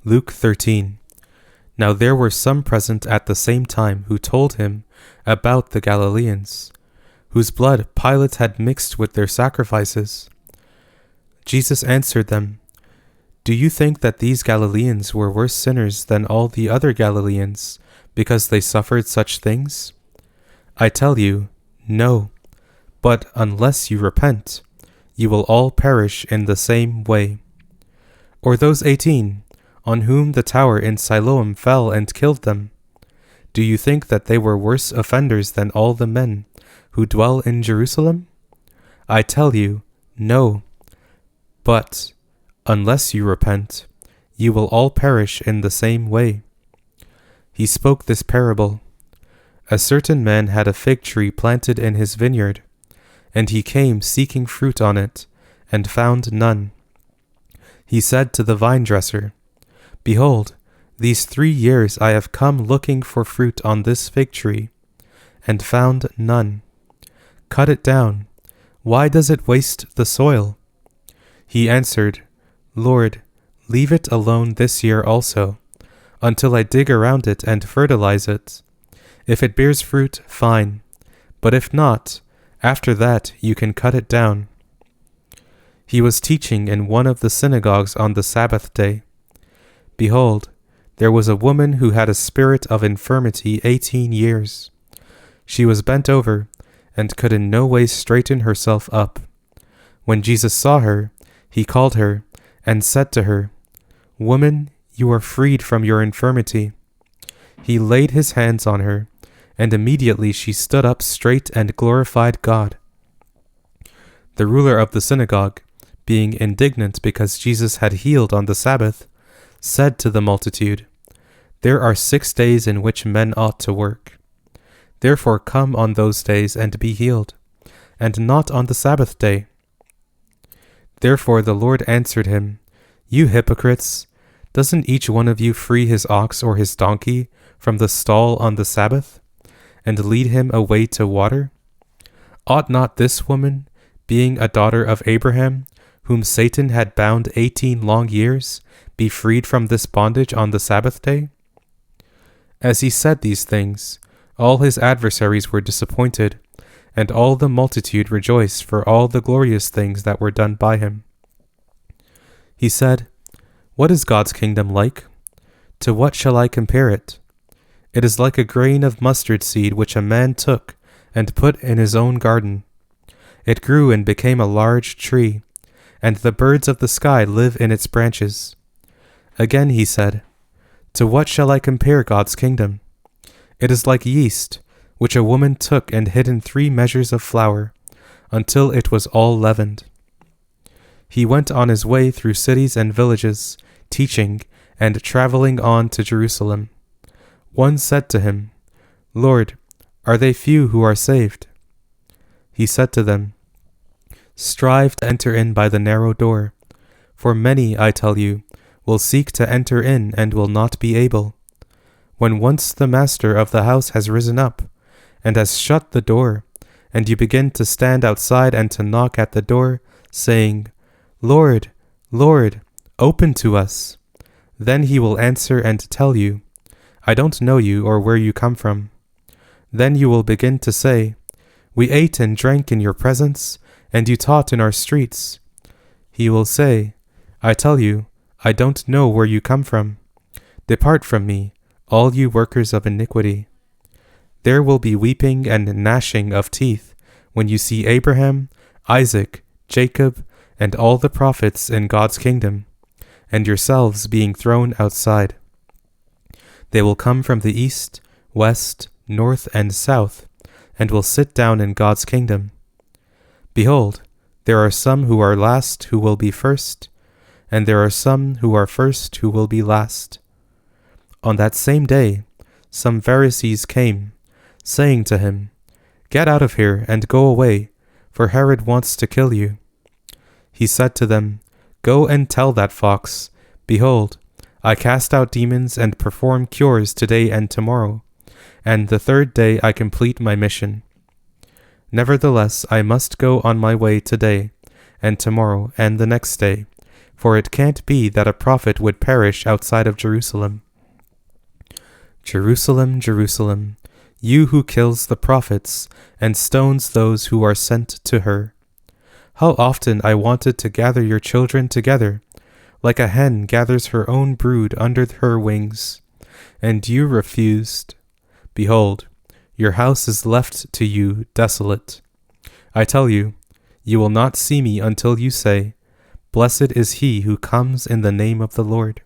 Luke 13. Now there were some present at the same time who told him about the Galileans, whose blood Pilate had mixed with their sacrifices. Jesus answered them, Do you think that these Galileans were worse sinners than all the other Galileans, because they suffered such things? I tell you, no. But unless you repent, you will all perish in the same way. Or those 18, on whom the tower in Siloam fell and killed them, do you think that they were worse offenders than all the men who dwell in Jerusalem? I tell you, no. But unless you repent, you will all perish in the same way. He spoke this parable. A certain man had a fig tree planted in his vineyard, and he came seeking fruit on it, and found none. He said to the vine dresser, Behold, these 3 years I have come looking for fruit on this fig tree, and found none. Cut it down. Why does it waste the soil? He answered, Lord, leave it alone this year also, until I dig around it and fertilize it. If it bears fruit, fine, but if not, after that you can cut it down. He was teaching in one of the synagogues on the Sabbath day. Behold, there was a woman who had a spirit of infirmity 18 years. She was bent over, and could in no way straighten herself up. When Jesus saw her, he called her, and said to her, Woman, you are freed from your infirmity. He laid his hands on her, and immediately she stood up straight and glorified God. The ruler of the synagogue, being indignant because Jesus had healed on the Sabbath, said to the multitude, There are 6 days in which men ought to work. Therefore come on those days and be healed, and not on the Sabbath day. Therefore the Lord answered him, You hypocrites, doesn't each one of you free his ox or his donkey from the stall on the Sabbath, and lead him away to water? Ought not this woman, being a daughter of Abraham, whom Satan had bound 18 long years, be freed from this bondage on the Sabbath day? As he said these things, all his adversaries were disappointed, and all the multitude rejoiced for all the glorious things that were done by him. He said, What is God's kingdom like? To what shall I compare it? It is like a grain of mustard seed which a man took and put in his own garden. It grew and became a large tree, and the birds of the sky live in its branches. Again he said, To what shall I compare God's kingdom? It is like yeast, which a woman took and hid in 3 measures of flour, until it was all leavened. He went on his way through cities and villages, teaching and traveling on to Jerusalem. One said to him, Lord, are they few who are saved? He said to them, Strive to enter in by the narrow door, for many, I tell you, will seek to enter in and will not be able. When once the master of the house has risen up, and has shut the door, and you begin to stand outside and to knock at the door, saying, Lord, Lord, open to us, then he will answer and tell you, I don't know you or where you come from. Then you will begin to say, We ate and drank in your presence, and you taught in our streets. He will say, I tell you, I don't know where you come from. Depart from me, all you workers of iniquity. There will be weeping and gnashing of teeth when you see Abraham, Isaac, Jacob, and all the prophets in God's kingdom, and yourselves being thrown outside. They will come from the east, west, north, and south, and will sit down in God's kingdom. Behold, there are some who are last who will be first, and there are some who are first who will be last. On that same day, some Pharisees came, saying to him, Get out of here and go away, for Herod wants to kill you. He said to them, Go and tell that fox, Behold, I cast out demons and perform cures today and tomorrow, and the 3rd day I complete my mission. Nevertheless, I must go on my way today, and tomorrow, and the next day, for it can't be that a prophet would perish outside of Jerusalem. Jerusalem, Jerusalem, you who kills the prophets and stones those who are sent to her. How often I wanted to gather your children together, like a hen gathers her own brood under her wings, and you refused. Behold, your house is left to you desolate. I tell you, you will not see me until you say, Blessed is he who comes in the name of the Lord.